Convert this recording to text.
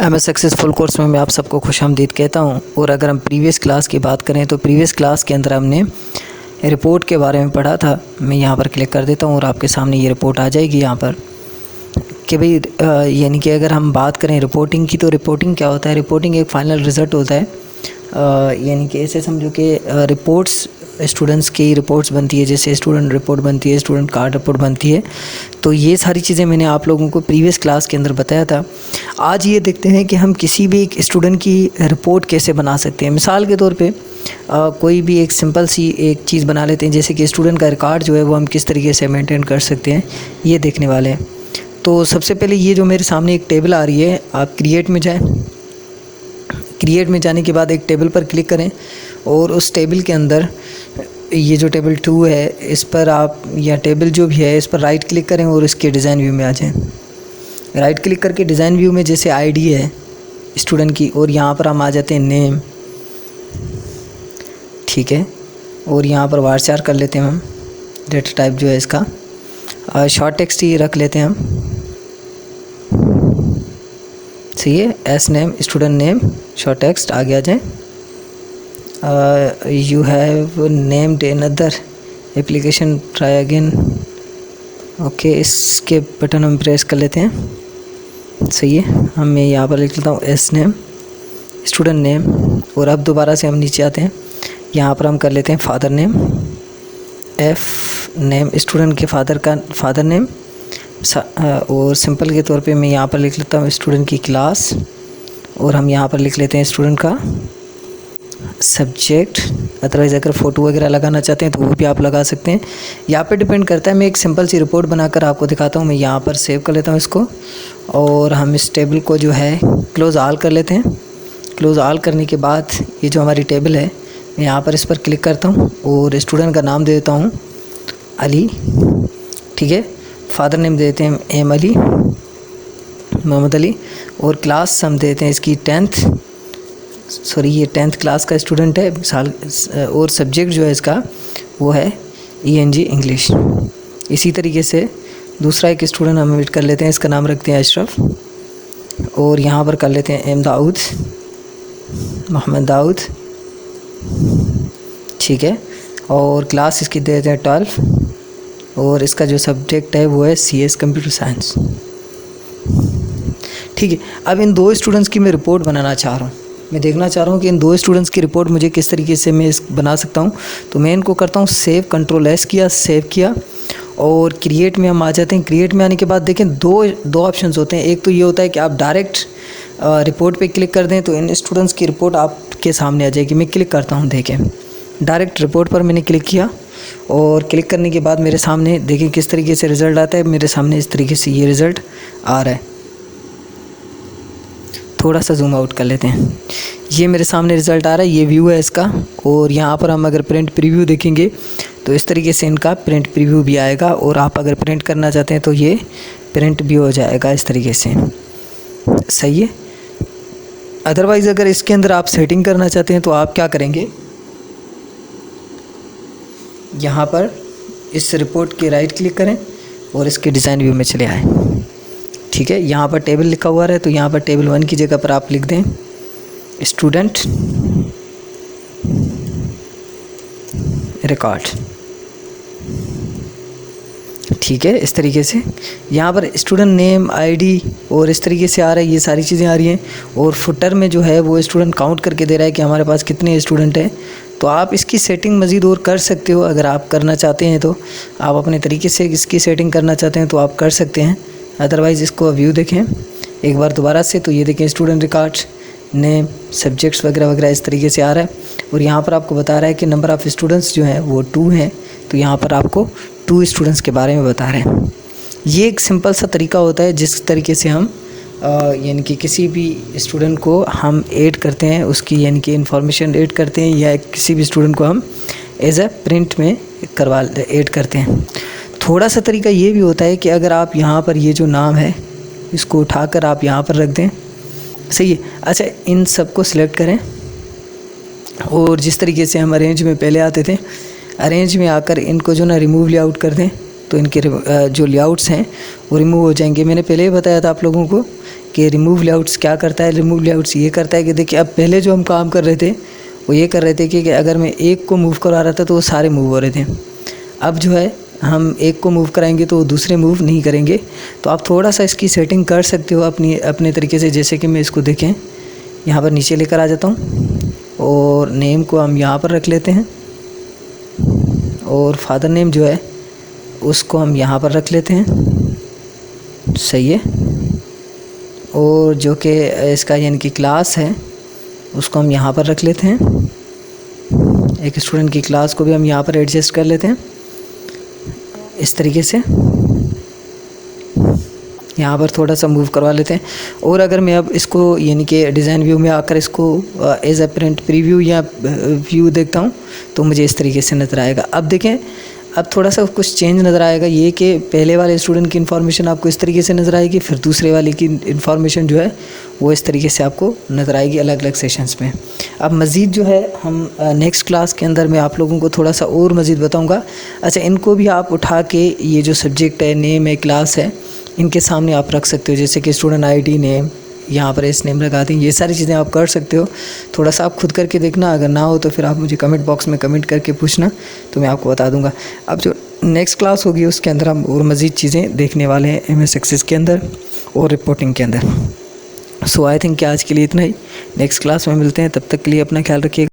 MS successful course में मैं आप सबको खुशामदीद कहता हूं। और अगर हम प्रीवियस क्लास की बात करें तो प्रीवियस क्लास के अंदर हमने रिपोर्ट के बारे में पढ़ा था। मैं यहां पर क्लिक कर देता हूं और आपके सामने ये रिपोर्ट आ जाएगी यहां पर कि भाई यानी कि अगर हम बात करें रिपोर्टिंग की, तो रिपोर्टिंग क्या होता है। रिपोर्टिंग एक फ़ाइनल रिज़ल्ट होता है। यानी कि ऐसे समझो कि रिपोर्ट्स स्टूडेंट्स की रिपोर्ट्स बनती है, जैसे स्टूडेंट रिपोर्ट बनती है, स्टूडेंट कार्ड रिपोर्ट बनती है। तो ये सारी चीज़ें मैंने आप लोगों को प्रीवियस क्लास के अंदर बताया था। आज ये देखते हैं कि हम किसी भी एक स्टूडेंट की रिपोर्ट कैसे बना सकते हैं। मिसाल के तौर पे कोई भी एक सिंपल सी एक चीज़ बना लेते हैं, जैसे कि स्टूडेंट का रिकॉर्ड जो है वो हम किस तरीके से मेंटेन कर सकते हैं, ये देखने वाले हैं। तो सबसे पहले ये जो मेरे सामने एक टेबल आ रही है, आप क्रिएट में जाएँ। क्रिएट में जाने के बाद एक टेबल पर क्लिक करें और उस टेबल के अंदर ये जो टेबल 2 है इस पर आप, या टेबल जो भी है इस पर राइट क्लिक करें और इसके डिज़ाइन व्यू में आ जाएं। राइट क्लिक करके डिज़ाइन व्यू में जैसे आईडी है स्टूडेंट की, और यहाँ पर हम आ जाते हैं नेम, ठीक है। और यहाँ पर वारचार कर लेते हैं हम, डेटा टाइप जो है इसका शॉर्ट टेक्स्ट ही रख लेते हैं हम, सही है। S name, student name, short text आगे आ जाए। You have named another application, try again, okay. इसके बटन हम प्रेस कर लेते हैं, सही है। हम यहाँ पर लिख लेता हूँ एस नेम, स्टूडेंट नेम। और अब दोबारा से हम नीचे आते हैं, यहाँ पर हम कर लेते हैं father name, F name, student के फादर का फादर नेम। और सिंपल के तौर पे मैं यहाँ पर लिख लेता हूँ स्टूडेंट की क्लास, और हम यहाँ पर लिख लेते हैं स्टूडेंट का सब्जेक्ट। अदरवाइज़ अगर फ़ोटो वगैरह लगाना चाहते हैं तो वो भी आप लगा सकते हैं, यहाँ पे डिपेंड करता है। मैं एक सिंपल सी रिपोर्ट बनाकर आपको दिखाता हूँ। मैं यहाँ पर सेव कर लेता हूँ इसको, और हम इस टेबल को जो है क्लोज़ ऑल कर लेते हैं। क्लोज़ ऑल करने के बाद ये जो हमारी टेबल है, मैं यहाँ पर इस पर क्लिक करता हूँ और स्टूडेंट का नाम दे देता हूँ अली, ठीक है। फादर नेम दे देते हैं एम अली, मोहम्मद अली। और क्लास हम देते हैं इसकी 10th, सॉरी ये 10th क्लास का स्टूडेंट है साल। और सब्जेक्ट जो है इसका वो है ENG इंग्लिश। इसी तरीके से दूसरा एक स्टूडेंट हम एड कर लेते हैं, इसका नाम रखते हैं अशरफ, और यहाँ पर कर लेते हैं एम दाऊद, मोहम्मद दाऊद, ठीक है। और क्लास इसकी दे देते हैं 12, और इसका जो सब्जेक्ट है वो है CS कंप्यूटर साइंस, ठीक है। अब इन 2 स्टूडेंट्स की मैं रिपोर्ट बनाना चाह रहा हूँ। मैं देखना चाह रहा हूँ कि इन 2 स्टूडेंट्स की रिपोर्ट मुझे किस तरीके से मैं बना सकता हूँ। तो मैं इनको करता हूँ सेव, Ctrl+S किया, सेव किया, और क्रिएट में हम आ जाते हैं। क्रिएट में आने के बाद देखें दो ऑप्शंस होते हैं। एक तो ये होता है कि आप डायरेक्ट रिपोर्ट पे क्लिक कर दें तो इन स्टूडेंट्स की रिपोर्ट आपके सामने आ जाएगी। मैं क्लिक करता हूँ, देखें डायरेक्ट रिपोर्ट पर मैंने क्लिक किया, और क्लिक करने के बाद मेरे सामने देखें किस तरीके से रिज़ल्ट आता है। मेरे सामने इस तरीके से ये रिज़ल्ट आ रहा है। थोड़ा सा जूम आउट कर लेते हैं, ये मेरे सामने रिज़ल्ट आ रहा है, ये व्यू है इसका। और यहाँ पर हम अगर प्रिंट प्रीव्यू देखेंगे तो इस तरीके से इनका प्रिंट प्रीव्यू भी आएगा, और आप अगर प्रिंट करना चाहते हैं तो ये प्रिंट भी हो जाएगा इस तरीके से, सही है। अदरवाइज़ अगर इसके अंदर आप सेटिंग करना चाहते हैं तो आप क्या करेंगे, यहाँ पर इस रिपोर्ट के राइट क्लिक करें और इसके डिज़ाइन व्यू में चले आए, ठीक है। यहाँ पर टेबल लिखा हुआ है, तो यहाँ पर टेबल 1 की जगह पर आप लिख दें स्टूडेंट रिकॉर्ड, ठीक है। इस तरीके से यहाँ पर स्टूडेंट नेम, आईडी और इस तरीके से आ रहा है, ये सारी चीज़ें आ रही हैं। और फुटर में जो है वो स्टूडेंट काउंट करके दे रहा है कि हमारे पास कितने स्टूडेंट हैं। तो आप इसकी सेटिंग मज़ीद और कर सकते हो, अगर आप करना चाहते हैं तो आप अपने तरीके से इसकी सेटिंग करना चाहते हैं तो आप कर सकते हैं। अदरवाइज़ इसको व्यू देखें एक बार दोबारा से, तो ये देखें स्टूडेंट रिकॉर्ड, नेम, सब्जेक्ट्स वगैरह वगैरह इस तरीके से आ रहा है। और यहाँ पर आपको बता रहा है कि नंबर ऑफ़ स्टूडेंट्स जो हैं वो 2 हैं, तो यहाँ पर आपको 2 स्टूडेंट्स के बारे में बता रहे हैं। ये एक सिंपल सा तरीका होता है जिस तरीके से हम यानी कि किसी भी स्टूडेंट को हम ऐड करते हैं, उसकी यानी कि इंफॉर्मेशन ऐड करते हैं, या किसी भी स्टूडेंट को हम एज अ प्रिंट में ऐड करते हैं। थोड़ा सा तरीका ये भी होता है कि अगर आप यहाँ पर ये जो नाम है इसको उठाकर आप यहाँ पर रख दें, सही है। अच्छा, इन सबको सिलेक्ट करें, और जिस तरीके से हम अरेंज में पहले आते थे, अरेंज में आकर इनको जो ना रिमूव लेआउट कर दें तो इनके जो लेआउट्स हैं वो रिमूव हो जाएंगे। मैंने पहले ही बताया था आप लोगों को कि रिमूव लेआउट्स क्या करता है। रिमूव लेआउट्स ये करता है कि देखिए अब पहले जो हम काम कर रहे थे वो ये कर रहे थे कि अगर मैं एक को मूव करवा रहा था तो वो सारे मूव हो रहे थे। अब जो है हम एक को मूव कराएंगे तो वो दूसरे मूव नहीं करेंगे। तो आप थोड़ा सा इसकी सेटिंग कर सकते हो अपने तरीके से। जैसे कि मैं इसको देखें यहाँ पर नीचे लेकर आ जाता हूँ और नेम को हम यहाँ पर रख लेते हैं और फादर नेम जो है उसको हम यहाँ पर रख लेते हैं, सही है। और जो कि इसका यानी कि क्लास है उसको हम यहाँ पर रख लेते हैं। एक स्टूडेंट की क्लास को भी हम यहाँ पर एडजस्ट कर लेते हैं इस तरीके से, यहाँ पर थोड़ा सा मूव करवा लेते हैं। और अगर मैं अब इसको यानी कि डिज़ाइन व्यू में आकर इसको एज अ प्रिंट प्रीव्यू या व्यू देखता हूँ तो मुझे इस तरीके से नज़र आएगा। अब देखें अब थोड़ा सा कुछ चेंज नज़र आएगा, ये कि पहले वाले स्टूडेंट की इन्फॉर्मेशन आपको इस तरीके से नज़र आएगी, फिर दूसरे वाले की इन्फॉर्मेशन जो है वो इस तरीके से आपको नज़र आएगी अलग अलग सेशंस में। अब मज़ीद जो है हम नेक्स्ट क्लास के अंदर मैं आप लोगों को थोड़ा सा और मज़ीद बताऊँगा। अच्छा, इनको भी आप उठा के ये जो सब्जेक्ट है, नेम है, क्लास है, इनके सामने आप रख सकते हो। जैसे कि स्टूडेंट आईडी नेम, यहाँ पर इस नेम लगा दें, ये सारी चीज़ें आप कर सकते हो। थोड़ा सा आप खुद करके देखना, अगर ना हो तो फिर आप मुझे कमेंट बॉक्स में कमेंट करके पूछना तो मैं आपको बता दूंगा। अब जो नेक्स्ट क्लास होगी उसके अंदर हम और मज़ीद चीज़ें देखने वाले हैं एमएस एक्सेस के अंदर और रिपोर्टिंग के अंदर। सो आई थिंक कि आज के लिए इतना ही। नेक्स्ट क्लास में मिलते हैं, तब तक के लिए अपना ख्याल रखिएगा।